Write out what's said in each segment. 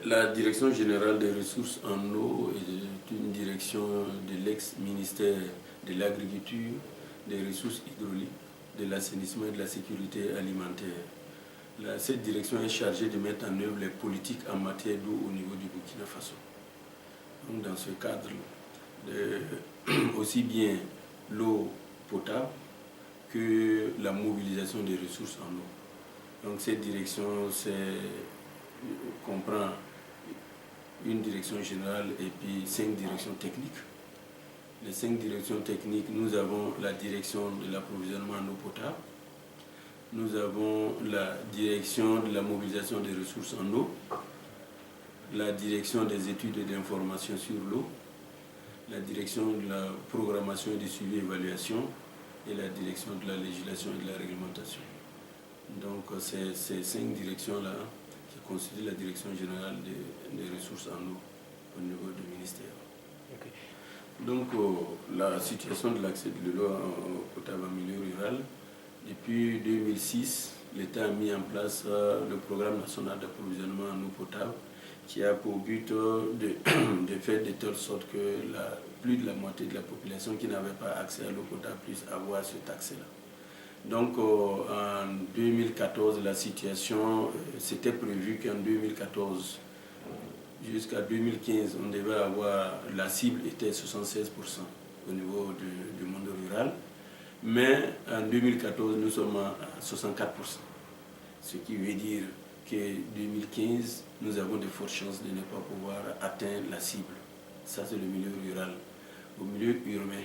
La Direction générale des ressources en eau est une direction de l'ex-ministère de l'Agriculture, des ressources hydrauliques, de l'assainissement et de la sécurité alimentaire. Cette direction est chargée de mettre en œuvre les politiques en matière d'eau au niveau du Burkina Faso. Donc, dans ce cadre, aussi bien l'eau potable que la mobilisation des ressources en eau. Donc cette direction comprend une direction générale et puis 5 directions techniques. Les 5 directions techniques, nous avons la direction de l'approvisionnement en eau potable, nous avons la direction de la mobilisation des ressources en eau, la direction des études et d'information sur l'eau, la direction de la programmation et du suivi et évaluation et la direction de la législation et de la réglementation. Donc c'est ces 5 directions-là qui constituent la direction générale des ressources en eau au niveau du ministère. Okay. Donc la situation de l'accès de l'eau potable en milieu rural, depuis 2006, l'État a mis en place le programme national d'approvisionnement en eau potable qui a pour but de faire de telle sorte que plus de la moitié de la population qui n'avait pas accès à l'eau potable puisse avoir cet accès-là. Donc en 2014, la situation, c'était prévu qu'en 2014 jusqu'à 2015, on devait avoir, la cible était 76% au niveau du monde rural, mais en 2014, nous sommes à 64%, ce qui veut dire qu'en 2015, nous avons de fortes chances de ne pas pouvoir atteindre la cible. Ça, c'est le milieu rural. Au milieu urbain,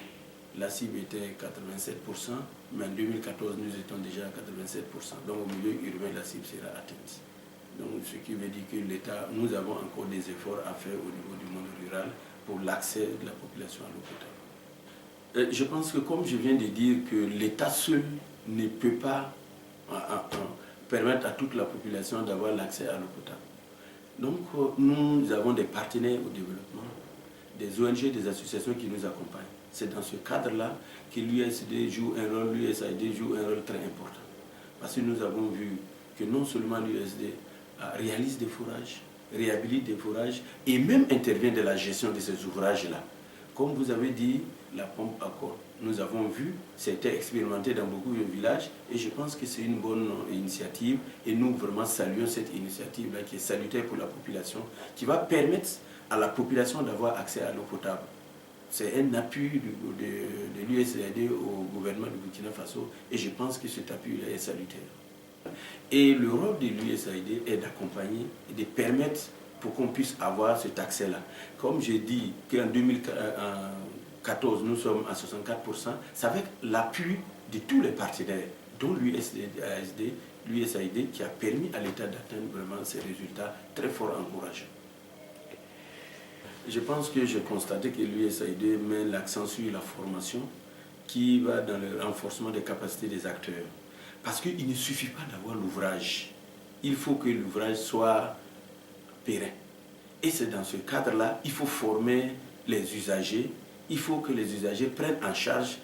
la cible était 87%, mais en 2014, nous étions déjà à 87%. Donc, au milieu urbain, la cible sera atteinte. Donc, ce qui veut dire que l'État, nous avons encore des efforts à faire au niveau du monde rural pour l'accès de la population à l'eau potable. Je pense que, comme je viens de dire, que l'État seul ne peut pas permettre à toute la population d'avoir l'accès à l'eau potable. Donc, nous avons des partenaires au développement, des ONG, des associations qui nous accompagnent. C'est dans ce cadre-là que l'USAID joue un rôle très important. Parce que nous avons vu que non seulement l'USAID réalise des forages, réhabilite des forages et même intervient dans la gestion de ces ouvrages-là. Comme vous avez dit, la pompe à corps, nous avons vu, c'était expérimenté dans beaucoup de villages et je pense que c'est une bonne initiative et nous vraiment saluons cette initiative-là qui est salutaire pour la population, qui va permettre à la population d'avoir accès à l'eau potable. C'est un appui de l'USAID au gouvernement du Burkina Faso et je pense que cet appui-là est salutaire. Et le rôle de l'USAID est d'accompagner et de permettre pour qu'on puisse avoir cet accès-là. Comme j'ai dit qu'en 2014, nous sommes à 64%, c'est avec l'appui de tous les partenaires, dont l'USAID qui a permis à l'État d'atteindre vraiment ces résultats très forts encourageants. Je pense que j'ai constaté que l'USAID met l'accent sur la formation qui va dans le renforcement des capacités des acteurs. Parce qu'il ne suffit pas d'avoir l'ouvrage. Il faut que l'ouvrage soit périn. Et c'est dans ce cadre-là, il faut former les usagers. Il faut que les usagers prennent en charge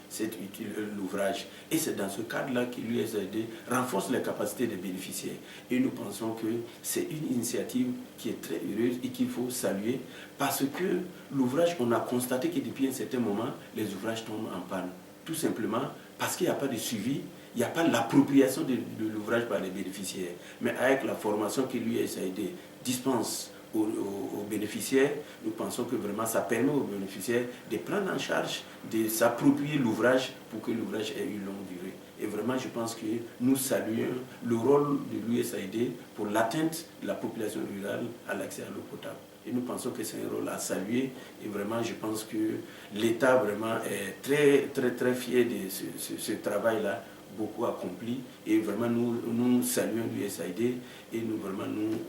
l'ouvrage. Et c'est dans ce cadre-là que l'USAID renforce les capacités des bénéficiaires. Et nous pensons que c'est une initiative qui est très heureuse et qu'il faut saluer parce que l'ouvrage, on a constaté que depuis un certain moment, les ouvrages tombent en panne. Tout simplement parce qu'il n'y a pas de suivi, il n'y a pas l'appropriation de l'ouvrage par les bénéficiaires. Mais avec la formation que l'USAID dispense aux bénéficiaires, nous pensons que vraiment ça permet aux bénéficiaires de prendre en charge, de s'approprier l'ouvrage pour que l'ouvrage ait une longue durée. Et vraiment, je pense que nous saluons le rôle de l'USAID pour l'atteinte de la population rurale à l'accès à l'eau potable. Et nous pensons que c'est un rôle à saluer. Et vraiment, je pense que l'État vraiment est très, très, très fier de ce travail-là, beaucoup accompli. Et vraiment, nous saluons l'USAID et nous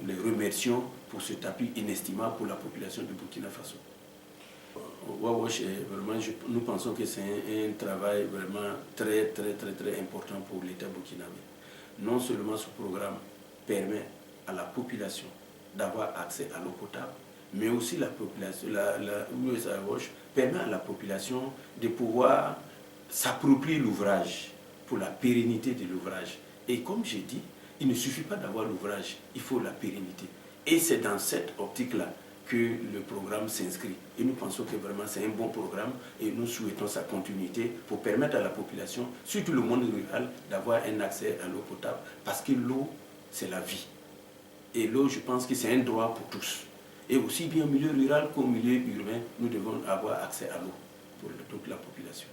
les remercions pour cet appui inestimable pour la population du Burkina Faso. WAWASH, vraiment, nous pensons que c'est un travail vraiment très, très, très, très important pour l'État burkinabé. Non seulement ce programme permet à la population d'avoir accès à l'eau potable, mais aussi la population, WAWASH permet à la population de pouvoir s'approprier l'ouvrage pour la pérennité de l'ouvrage. Et comme j'ai dit, il ne suffit pas d'avoir l'ouvrage, il faut la pérennité. Et c'est dans cette optique-là que le programme s'inscrit. Et nous pensons que vraiment c'est un bon programme et nous souhaitons sa continuité pour permettre à la population, surtout le monde rural, d'avoir un accès à l'eau potable parce que l'eau, c'est la vie. Et l'eau, je pense que c'est un droit pour tous. Et aussi bien au milieu rural qu'au milieu urbain, nous devons avoir accès à l'eau pour toute la population.